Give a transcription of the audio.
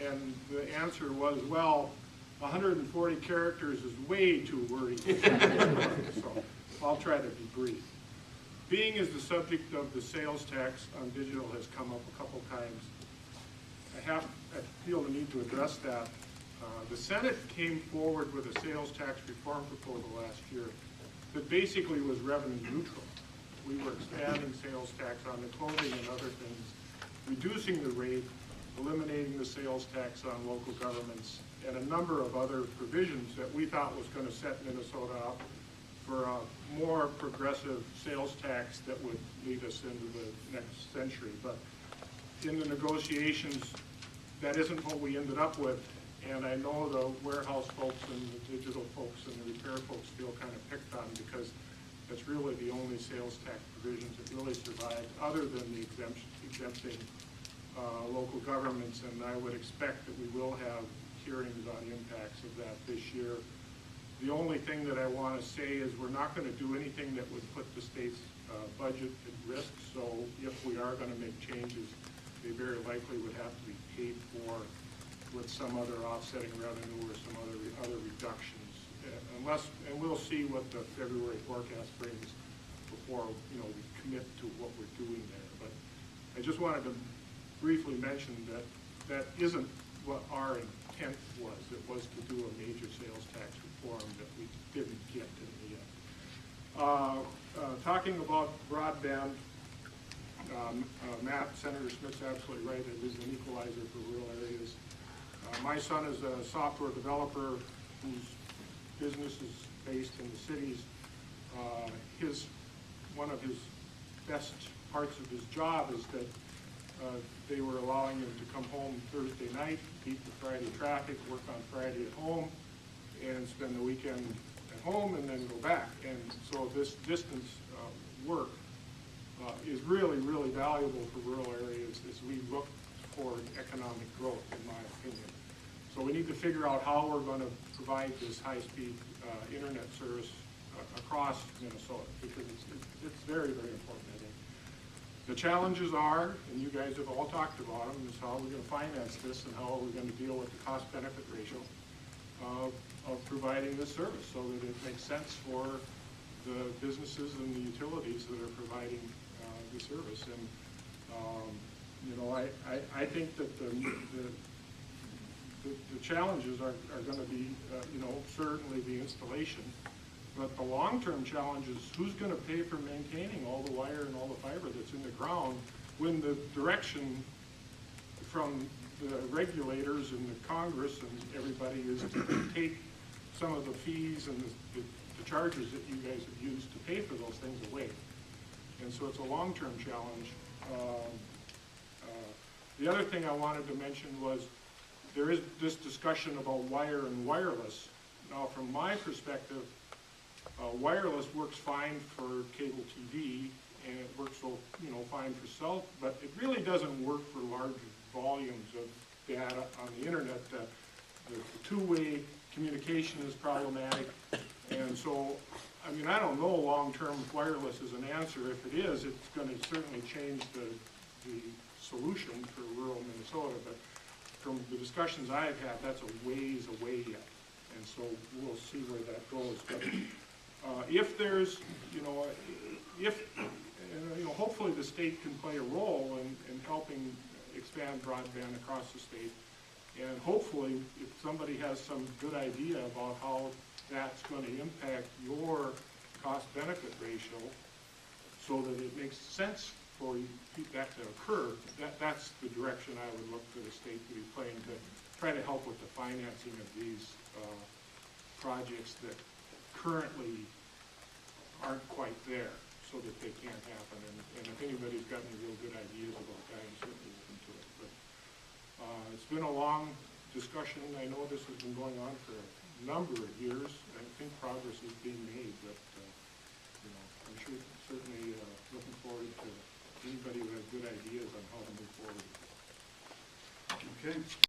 And the answer was, well, 140 characters is way too wordy. So I'll try to be brief. Being as the subject of the sales tax on digital has come up a couple times, I feel the need to address that. The Senate came forward with a sales tax reform proposal last year that basically was revenue neutral. We were expanding sales tax on the clothing and other things, reducing the rate, eliminating the sales tax on local governments, and a number of other provisions that we thought was going to set Minnesota up for a more progressive sales tax that would lead us into the next century. But in the negotiations, that isn't what we ended up with. And I know the warehouse folks and the digital folks and the repair folks feel kind of picked on because that's really the only sales tax provisions that really survived other than the exempting local governments. And I would expect that we will have hearings on impacts of that this year. The only thing that I want to say is we're not going to do anything that would put the state's budget at risk. So if we are going to make changes, they very likely would have to be paid for with some other offsetting revenue or some other reductions. And we'll see what the February forecast brings before we commit to what we're doing there. But I just wanted to briefly mention that that isn't what our intent was. It was to do a major sales tax reform that we didn't get in the end. Talking about broadband, Matt, Senator Smith's absolutely right. It is an equalizer for rural areas. My son is a software developer whose business is based in the cities. One of his best parts of his job is that they were allowing him to come home Thursday night, beat the Friday traffic, work on Friday at home, and spend the weekend at home and then go back. And so this distance work is really, really valuable for rural areas as we look for economic growth, in my opinion. So we need to figure out how we're going to provide this high-speed internet service across Minnesota, because it's very, very important, I think. The challenges are, and you guys have all talked about them, is how we're going to finance this and how we're going to deal with the cost-benefit ratio of providing this service so that it makes sense for the businesses and the utilities that are providing the service. And I think that the challenges are going to be, certainly the installation, but the long-term challenge is who's going to pay for maintaining all the wire and all the fiber that's in the ground when the direction from the regulators and the Congress and everybody is to take some of the fees and the charges that you guys have used to pay for those things away. And so it's a long-term challenge. The other thing I wanted to mention was there is this discussion about wire and wireless. Now, from my perspective, wireless works fine for cable TV, and it works fine for cell, but it really doesn't work for large volumes of data on the internet. The two-way communication is problematic, and so, I don't know long-term if wireless is an answer. If it is, it's going to certainly change the solution for rural Minnesota, but from the discussions I've had, that's a ways away yet, and so we'll see where that goes. But if there's, hopefully the state can play a role in helping expand broadband across the state, and hopefully if somebody has some good idea about how that's going to impact your cost-benefit ratio so that it makes sense for that to occur, that's the direction I would look for the state to be playing to try to help with the financing of these projects that currently aren't quite there so that they can't happen. And if anybody's got any real good ideas about that, I'm certainly open to it. But it's been a long discussion. I know this has been going on for a number of years. I think progress is being made, but I'm certainly looking forward to anybody who has good ideas on how to move forward. Okay.